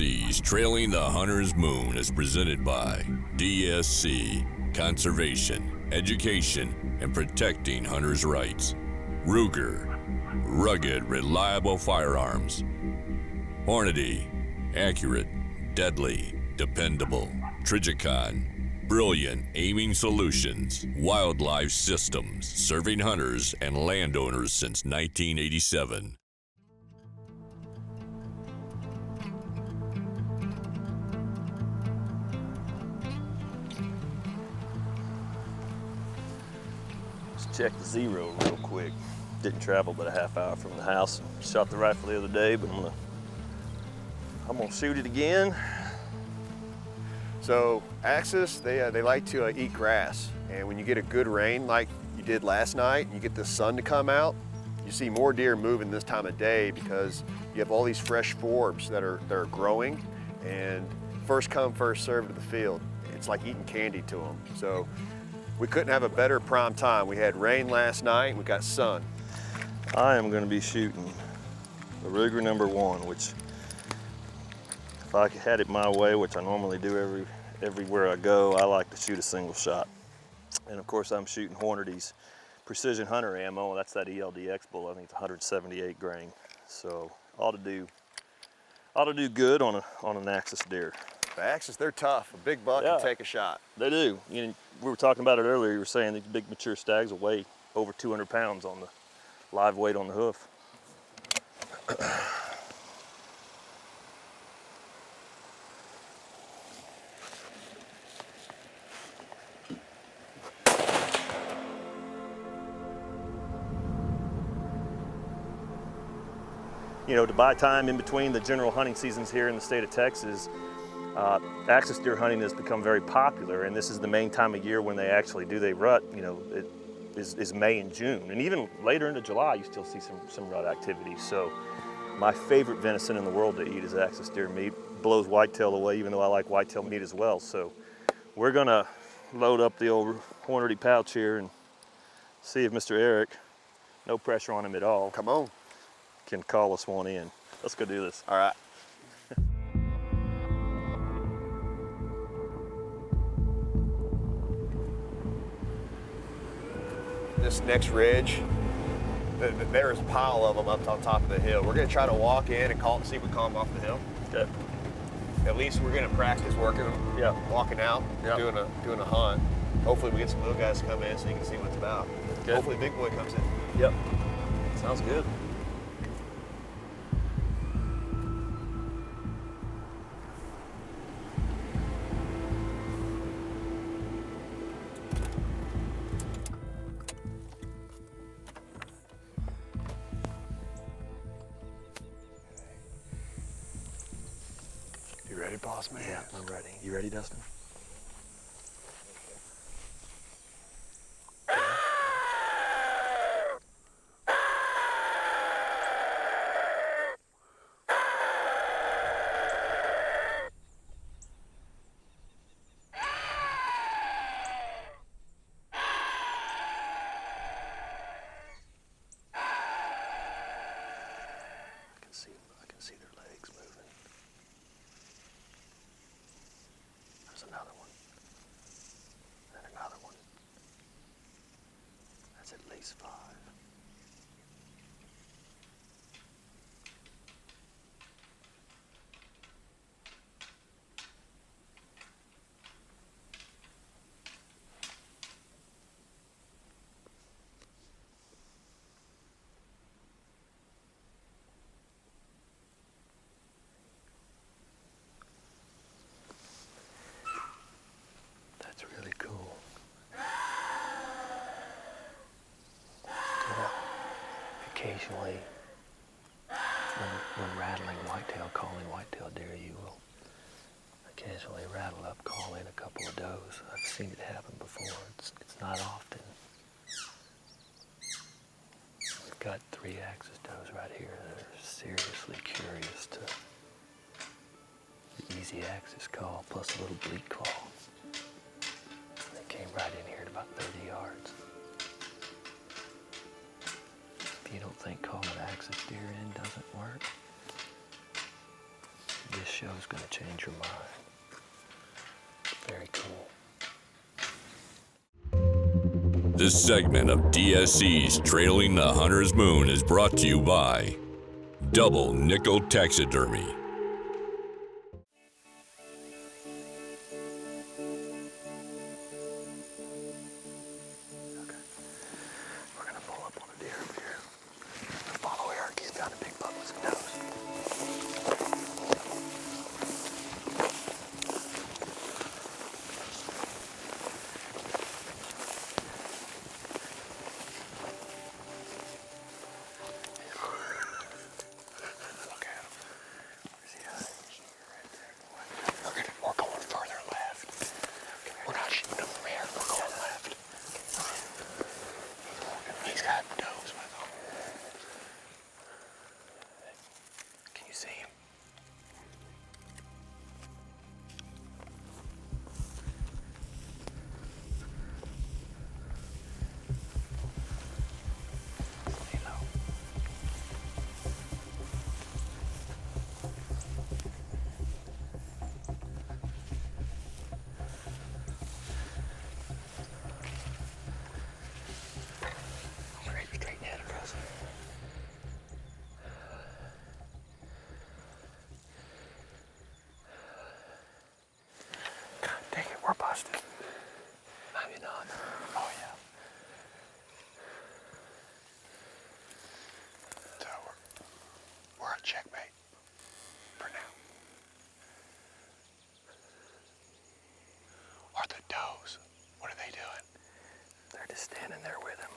DSC's Trailing the Hunter's Moon is presented by DSC, Conservation, Education, and Protecting Hunters' Rights. Ruger, rugged, reliable firearms. Hornady, accurate, deadly, dependable. Trijicon, brilliant aiming solutions. Wildlife Systems, serving hunters and landowners since 1987. Let's check the zero real quick. Didn't travel but a half hour from the house. Shot the rifle the other day, but I'm gonna shoot it again. So Axis, they like to eat grass, and when you get a good rain like you did last night, and you get the sun to come out, you see more deer moving this time of day because you have all these fresh forbs that are growing, and first come, first served to the field. It's like eating candy to them. So we couldn't have a better prime time. We had rain last night, and we got sun. I am gonna be shooting the Ruger #1, which if I had it my way, which I normally do everywhere I go, I like to shoot a single shot. And of course I'm shooting Hornady's Precision Hunter ammo. That's that ELDX bull. I think it's 178 grain. So ought to do good on an Axis deer. The Axis, they're tough. A big buck can take a shot. They do. You know, we were talking about it earlier. You were saying these big mature stags will weigh over 200 pounds on the live weight on the hoof. You know, to buy time in between the general hunting seasons here in the state of Texas, Axis deer hunting has become very popular, and this is the main time of year when they actually do they rut. You know, it is May and June, and even later into July you still see some rut activity. So my favorite venison in the world to eat is Axis deer meat. Blows whitetail away, even though I like whitetail meat as well. So we're gonna load up the old Hornady pouch here and see if Mr. Eric, no pressure on him at all, Come on. can call us one in. Let's go do this. All right. This next ridge, there's a pile of them up on top of the hill. We're gonna try to walk in and see if we call them off the hill. Okay. At least we're gonna practice working them, walking out, doing a hunt. Hopefully we get some little guys to come in so you can see what it's about. Good. Hopefully Big Boy comes in. Yep. Sounds good. You ready, boss man? Yeah, I'm ready. You ready, Dustin? I can see their legs moving. There's another one. And another one. That's at least 5. That's really cool. You know, occasionally, when rattling whitetail, calling whitetail deer, you will occasionally rattle up, call in a couple of does. I've seen it happen before. It's not often. We've got 3 Axis does right here that are seriously curious to the EZY-Axis call, plus a little bleak call. They came right in here at about 30 yards. If you don't think calling Axis deer in doesn't work, This show's gonna change your mind. Very cool. This segment of DSC's Trailing the Hunter's Moon is brought to you by Double Nickel Taxidermy. We're gonna pull up on a deer over here. Follow Eric, he's got a big buck with some nose. Look at him. Where's he at? Right there, boy. We're going further left. We're not shooting him from here. We're going left. He's got does with him. Can you see him? Lay low. Straight ahead across it. God dang it, we're busted. Maybe not. Oh yeah. So we're at checkmate for now. Are the does? What are they doing? They're just standing there with him.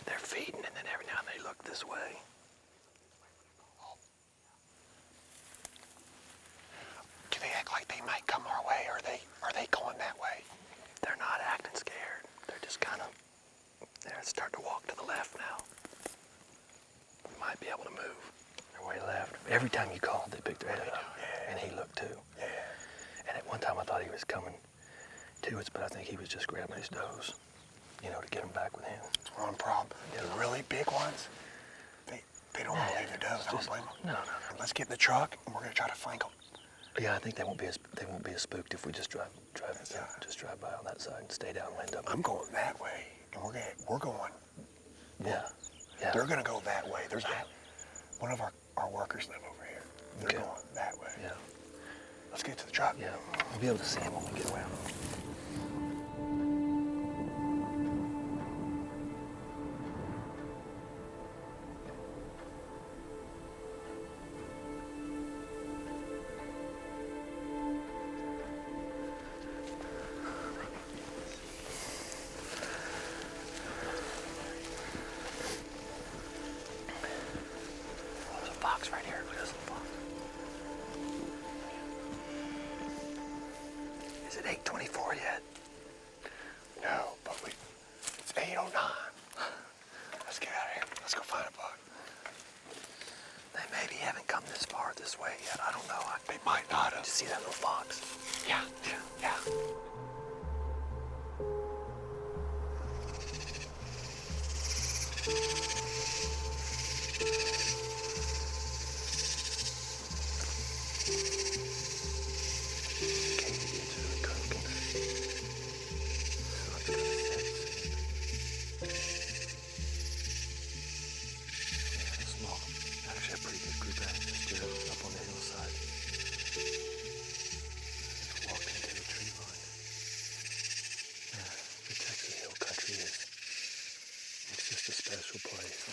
They're feeding, and then every now and then they look this way. Do they act like they might come our way, or are they going that way? They're not acting scared. They're just kind of, they're starting to walk to the left now. We might be able to move. They're way left. Every time you called, they picked their head up, and he looked too. Yeah. And at one time I thought he was coming to us, but I think he was just grabbing his does, you know, to get them back with him. It's one problem. The really big ones, they don't want to leave their does. I don't blame them. No. Let's get in the truck and we're gonna try to flank them. Yeah, I think they won't be as spooked if we just drive by on that side and stay downwind of them. I'm going that way, and we're going. Yeah. They're gonna go that way. There's one of our workers live over here. They're going that way. Yeah. Let's get to the truck. Yeah. We'll be able to see them when we get around. There's a fox right here. Look at this little fox. Is it 8:24 yet? No, but it's 8:09. Let's get out of here. Let's go find a buck. They maybe haven't come this far this way yet. I don't know. They might not have. Did you see that little fox? Yeah. It's really cooking. So it's gonna set. Yeah, small. Actually, a pretty good group of just up on the hillside. Just walking into the tree line. Yeah, the Texas Hill Country it's just a special place.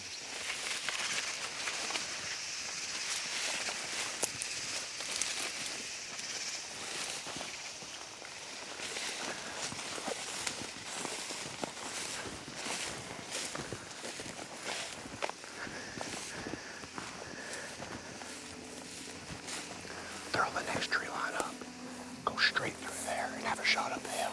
They're on the next tree line up. Go straight through there and have a shot up the hill.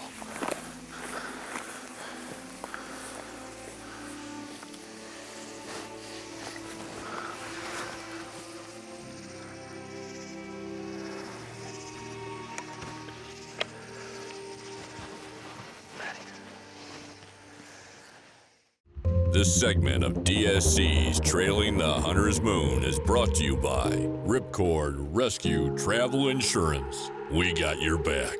This segment of DSC's Trailing the Hunter's Moon is brought to you by Ripcord Rescue Travel Insurance. We got your back.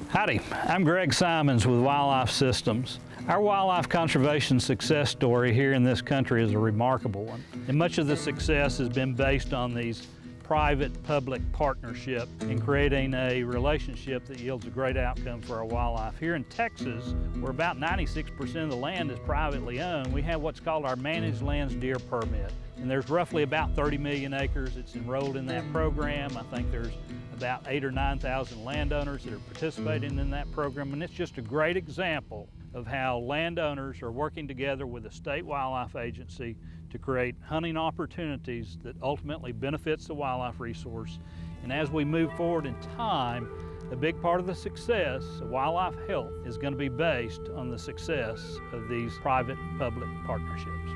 Howdy, I'm Greg Simons with Wildlife Systems. Our wildlife conservation success story here in this country is a remarkable one, and much of the success has been based on these private-public partnership in creating a relationship that yields a great outcome for our wildlife. Here in Texas, where about 96% of the land is privately owned, we have what's called our Managed Lands Deer Permit. And there's roughly about 30 million acres that's enrolled in that program. I think there's about 8,000 or 9,000 landowners that are participating in that program. And it's just a great example of how landowners are working together with the state wildlife agency to create hunting opportunities that ultimately benefits the wildlife resource. And as we move forward in time, a big part of the success of wildlife health is going to be based on the success of these private-public partnerships.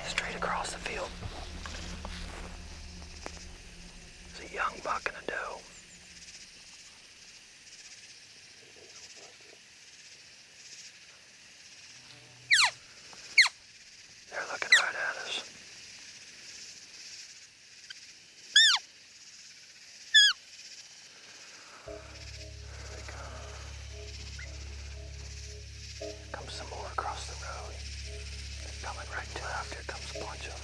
Straight across the field. It's a young buck and a doe. They're looking right at us. Here comes some more across the road. Coming right to after it comes a bunch of them.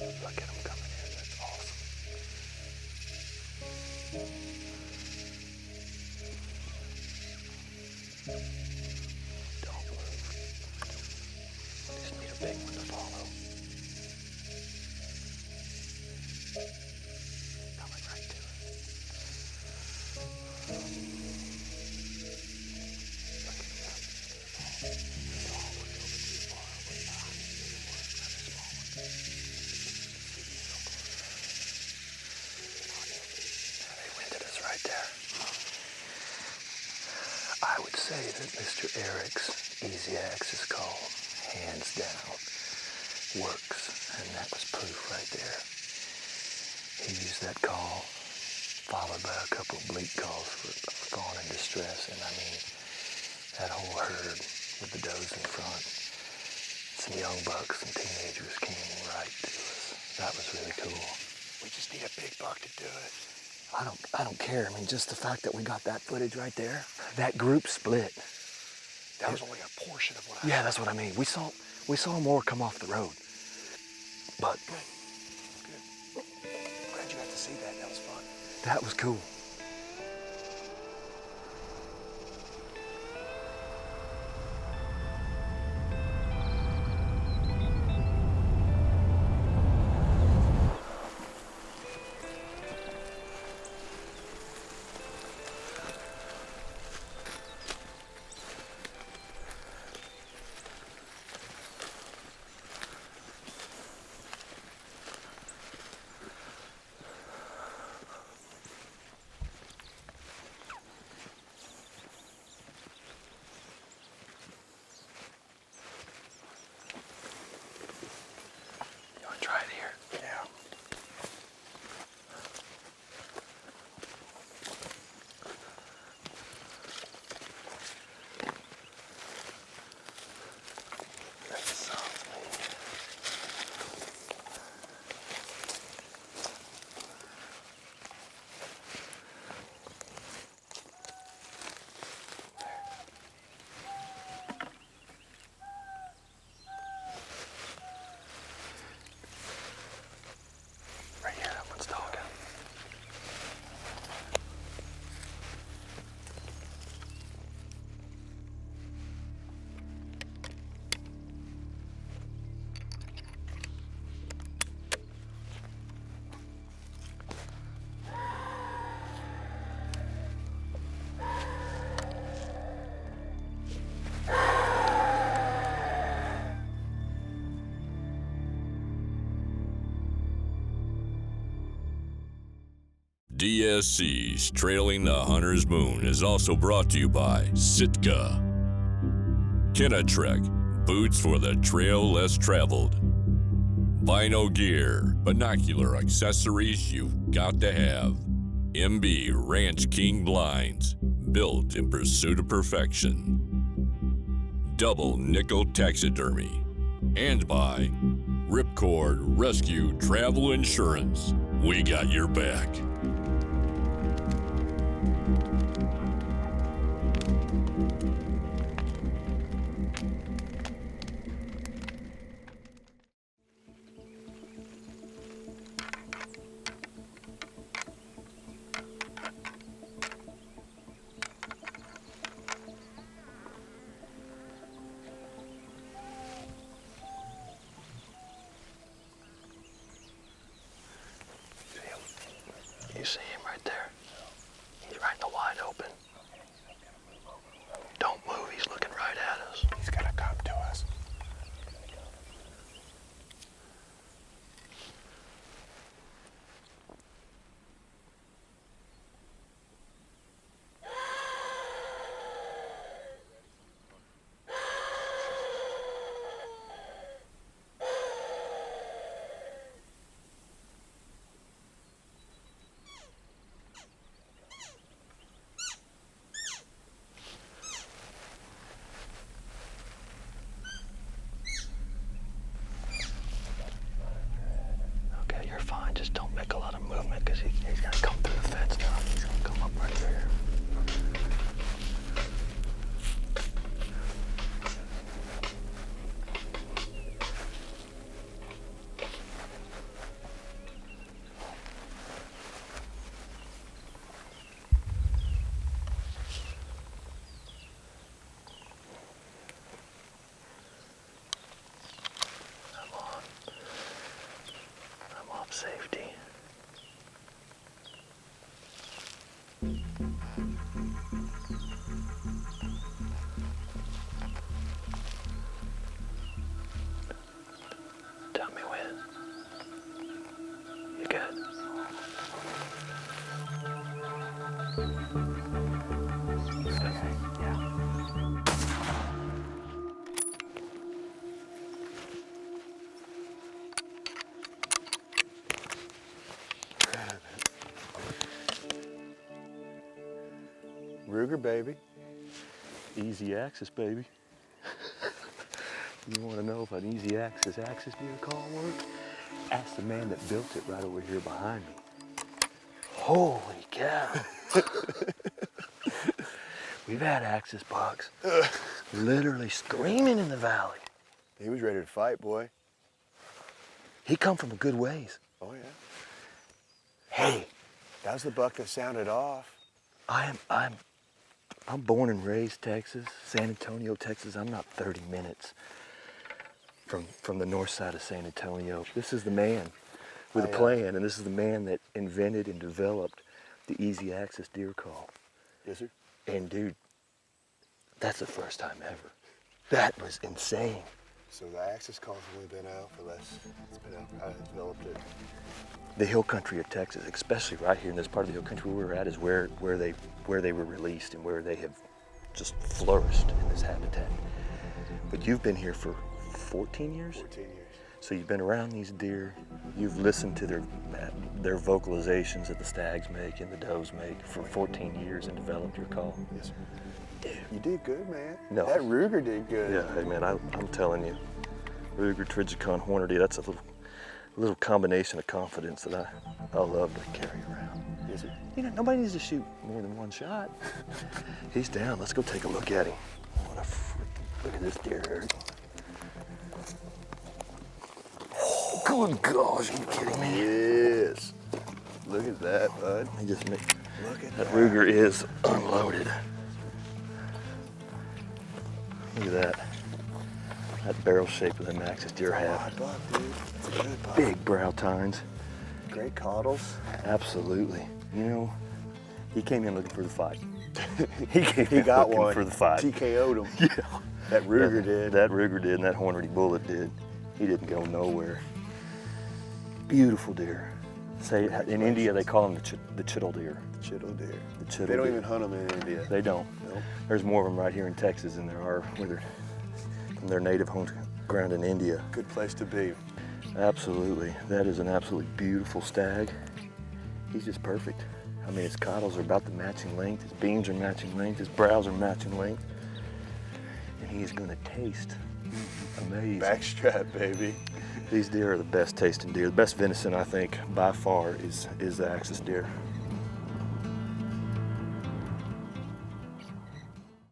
Look at them coming in, that's awesome. Don't move. Just need a big one to follow. Coming right to it. I would say that Mr. Eric's EZY-Axis call, hands down, works, and that was proof right there. He used that call, followed by a couple of bleat calls for fawn in distress, and I mean, that whole herd with the does in front, some young bucks and teenagers came right to us. That was really cool. We just need a big buck to do it. I don't care. I mean, just the fact that we got that footage right there, that group split. That was only a portion of what I Yeah, that's what I mean. We saw more come off the road. But Good. Glad you got to see that. That was fun. that was cool. DSC's Trailing the Hunter's Moon is also brought to you by Sitka. Kinatrek, boots for the trail less traveled. Bino gear, binocular accessories you've got to have. MB Ranch King blinds, built in pursuit of perfection. Double nickel taxidermy. And by Ripcord Rescue Travel Insurance. We got your back. You see him right there? He's right in the wide open. Don't move, he's looking right at us. He's gonna come to us. Okay, you're fine. Just don't make a lot of movement because he's gonna come through the fence now. He's gonna come up right there. I'm off safety. Tell me when. You good? Ruger, baby. EZY-Axis, baby. You want to know if an EZY-Axis deer call works? Ask the man that built it right over here behind me. Holy cow. We've had axis bucks literally screaming in the valley. He was ready to fight, boy. He come from a good ways. Oh, yeah. Hey, That was the buck that sounded off. I'm born and raised Texas, San Antonio, Texas. I'm not 30 minutes from the north side of San Antonio. This is the man with a plan, and this is the man that invented and developed the EZY-Axis deer call. Yes, sir. And dude, that's the first time ever. That was insane. So the Axis call's only been out for less. It's been out. I developed it. The hill country of Texas, especially right here in this part of the hill country where we're at, is where they were released and where they have just flourished in this habitat. But you've been here for 14 years? 14 years. So you've been around these deer, you've listened to their vocalizations that the stags make and the does make for 14 years and developed your call. Yes, sir. You did good, man. No. That Ruger did good. Yeah, hey man, I'm telling you, Ruger, Trijicon, Hornady, that's a little combination of confidence that I love to carry around. Yes, sir. You know, nobody needs to shoot more than one shot. He's down. Let's go take a look at him. What a look at this deer herd. Oh, good gosh, are you kidding me? Yes. Look at that, bud. He just made, Look at that Ruger is unloaded. Look at that. That barrel shape of them Axis deer have. Hot buck, dude. It's a good buck. Big brow tines. Great caudals. Absolutely. You know, he came in looking for the fight. He got looking one. for the fight. TKO'd him. Yeah. That Ruger did. That Ruger did, and that Hornady bullet did. He didn't go nowhere. Beautiful deer. Say, in India, they call them the chittle deer. Chittle deer. The chittle They don't deer. even hunt them in India. They don't. Nope. There's more of them right here in Texas than there are from their native home ground in India. Good place to be. Absolutely. That is an absolutely beautiful stag. He's just perfect. I mean, his cottles are about the matching length, his beams are matching length, his brows are matching length. And he is gonna taste amazing. Backstrap, baby. These deer are the best tasting deer. The best venison, I think, by far, is the Axis deer.